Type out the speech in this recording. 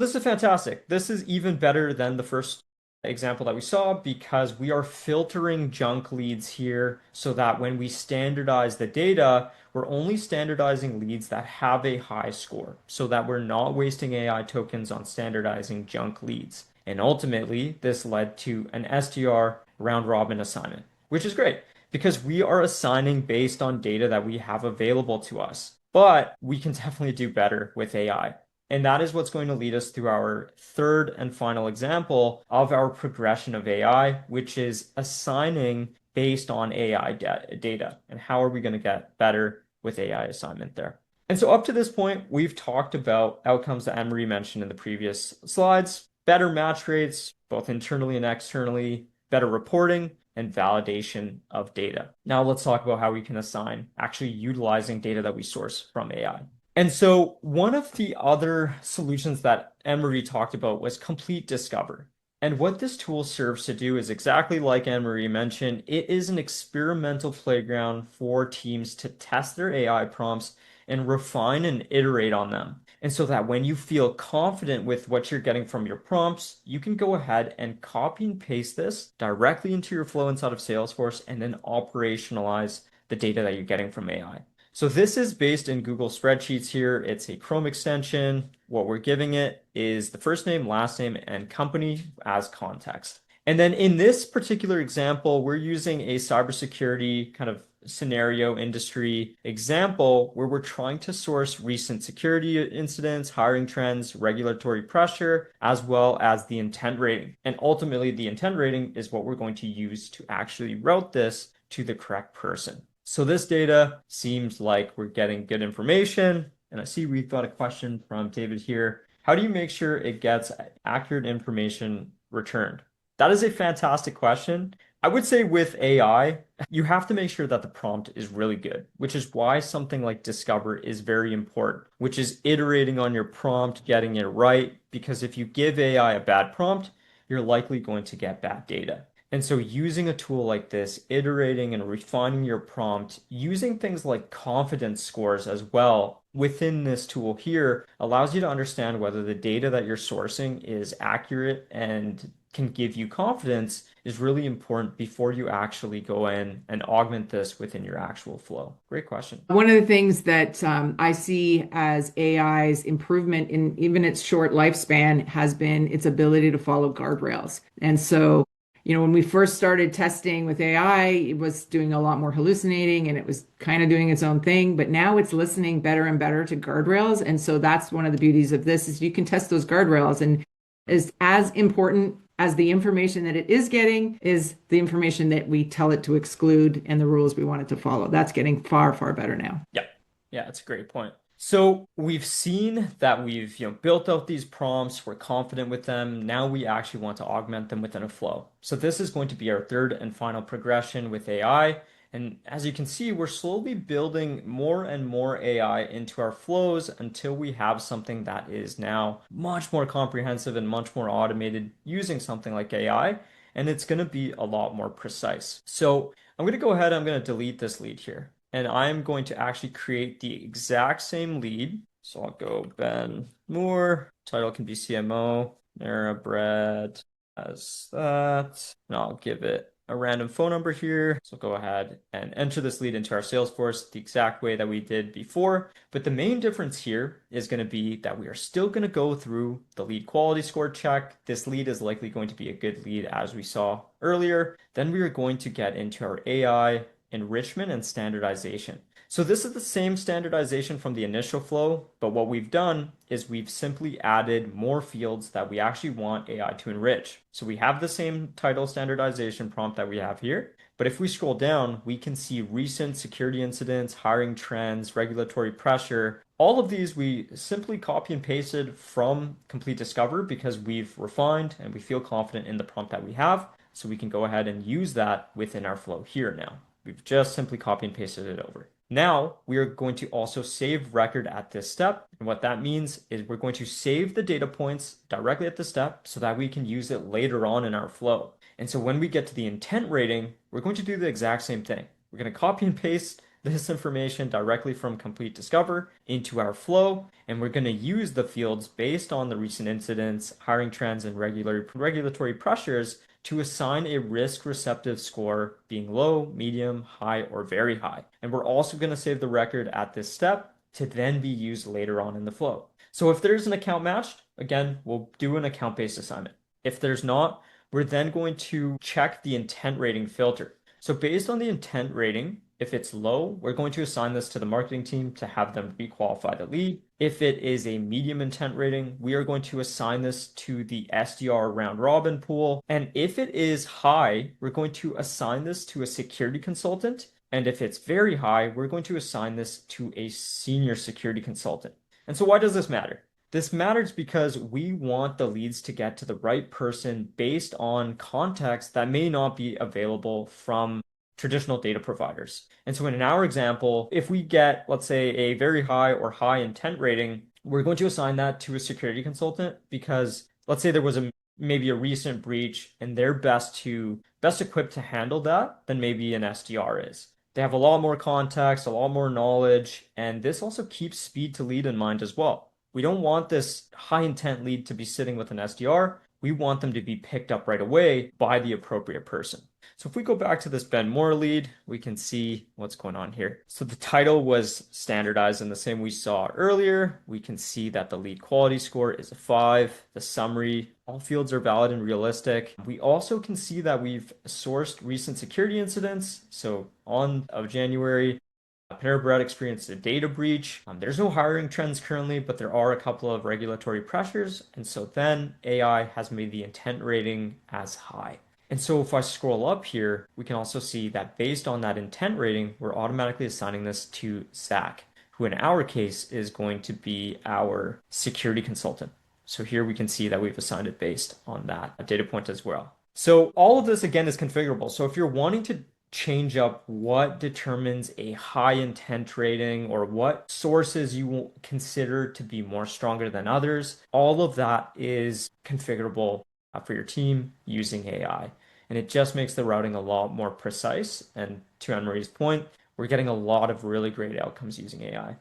This is fantastic. This is even better than the first example that we saw because we are filtering junk leads here so that when we standardize the data, we're only standardizing leads that have a high score so that we're not wasting AI tokens on standardizing junk leads. And ultimately, this led to an SDR round robin assignment, which is great because we are assigning based on data that we have available to us. But we can definitely do better with AI. And that is what's going to lead us through our third and final example of our progression of AI, which is assigning based on AI data. And how are we going to get better with AI assignment there? And so up to this point, we've talked about outcomes that Emery mentioned in the previous slides, better match rates, both internally and externally, better reporting, and validation of data. Now let's talk about how we can assign actually utilizing data that we source from AI. And so one of the other solutions that Anne-Marie talked about was complete discover. And what this tool serves to do is exactly like Anne-Marie mentioned, it is an experimental playground for teams to test their AI prompts and refine and iterate on them. And so that when you feel confident with what you're getting from your prompts, you can go ahead and copy and paste this directly into your flow inside of Salesforce and then operationalize the data that you're getting from AI. So this is based in Google Spreadsheets here. It's a Chrome extension. What we're giving it is the first name, last name, and company as context. And then in this particular example, we're using a cybersecurity kind of scenario industry example where we're trying to source recent security incidents, hiring trends, regulatory pressure, as well as the intent rating. And ultimately, the intent rating is what we're going to use to actually route this to the correct person. So this data seems like we're getting good information. And I see we've got a question from David here. How do you make sure it gets accurate information returned? That is a fantastic question. I would say with AI, you have to make sure that the prompt is really good, which is why something like Discover is very important, which is iterating on your prompt, getting it right. Because if you give AI a bad prompt, you're likely going to get bad data. And so using a tool like this, iterating and refining your prompt, using things like confidence scores as well within this tool here allows you to understand whether the data that you're sourcing is accurate and can give you confidence is really important before you actually go in and augment this within your actual flow. Great question. One of the things that I see as AI's improvement in even its short lifespan has been its ability to follow guardrails. And so, when we first started testing with AI, it was doing a lot more hallucinating and it was kind of doing its own thing, but now it's listening better and better to guardrails. And so that's one of the beauties of this is you can test those guardrails and is as important as the information that it is getting is the information that we tell it to exclude and the rules we want it to follow. That's getting far, far better now. Yeah. Yeah, that's a great point. So we've seen that we've, built out these prompts, we're confident with them. Now we actually want to augment them within a flow. So this is going to be our third and final progression with AI. And as you can see, we're slowly building more and more AI into our flows until we have something that is now much more comprehensive and much more automated using something like AI. And it's going to be a lot more precise. So I'm going to go ahead, I'm going to delete this lead here. And I'm going to actually create the exact same lead. So I'll go Ben Moore, title can be CMO, Nara Bread as that. And I'll give it a random phone number here. So go ahead and enter this lead into our Salesforce the exact way that we did before. But the main difference here is going to be that we are still going to go through the lead quality score check. This lead is likely going to be a good lead as we saw earlier. Then we are going to get into our AI enrichment and standardization. So this is the same standardization from the initial flow, but what we've done is we've simply added more fields that we actually want AI to enrich. So we have the same title standardization prompt that we have here, but if we scroll down, we can see recent security incidents, hiring trends, regulatory pressure. All of these we simply copy and pasted from Complete Discover because we've refined and we feel confident in the prompt that we have. So we can go ahead and use that within our flow here now. We've just simply copy and pasted it over. Now we are going to also save record at this step. And what that means is we're going to save the data points directly at the step so that we can use it later on in our flow. And so when we get to the intent rating, we're going to do the exact same thing. We're going to copy and paste this information directly from Complete Discover into our flow, and we're going to use the fields based on the recent incidents, hiring trends, and regulatory pressures to assign a risk receptive score being low, medium, high, or very high. And we're also going to save the record at this step to then be used later on in the flow. So if there's an account matched, again, we'll do an account-based assignment. If there's not, we're then going to check the intent rating filter. So based on the intent rating, if it's low, we're going to assign this to the marketing team to have them requalify the lead. If it is a medium intent rating, we are going to assign this to the SDR round robin pool. And if it is high, we're going to assign this to a security consultant. And if it's very high, we're going to assign this to a senior security consultant. And so why does this matter? This matters because we want the leads to get to the right person based on context that may not be available from traditional data providers. And so in our example, if we get, let's say, a very high or high intent rating, we're going to assign that to a security consultant because let's say there was maybe a recent breach and they're best equipped to handle that than maybe an SDR is. They have a lot more context, a lot more knowledge, and this also keeps speed to lead in mind as well. We don't want this high intent lead to be sitting with an SDR. We want them to be picked up right away by the appropriate person. So if we go back to this Ben Moore lead, we can see what's going on here. So the title was standardized in the same we saw earlier. We can see that the lead quality score is a 5. The summary, all fields are valid and realistic. We also can see that we've sourced recent security incidents. So on of January, Panera Bread experienced a data breach. There's no hiring trends currently, but there are a couple of regulatory pressures. And so then AI has made the intent rating as high. And so if I scroll up here, we can also see that based on that intent rating, we're automatically assigning this to Zach, who in our case is going to be our security consultant. So here we can see that we've assigned it based on that data point as well. So all of this again is configurable. So if you're wanting to change up what determines a high intent rating or what sources you will consider to be more stronger than others, all of that is configurable for your team using AI. And it just makes the routing a lot more precise. And to Anne-Marie's point, we're getting a lot of really great outcomes using AI.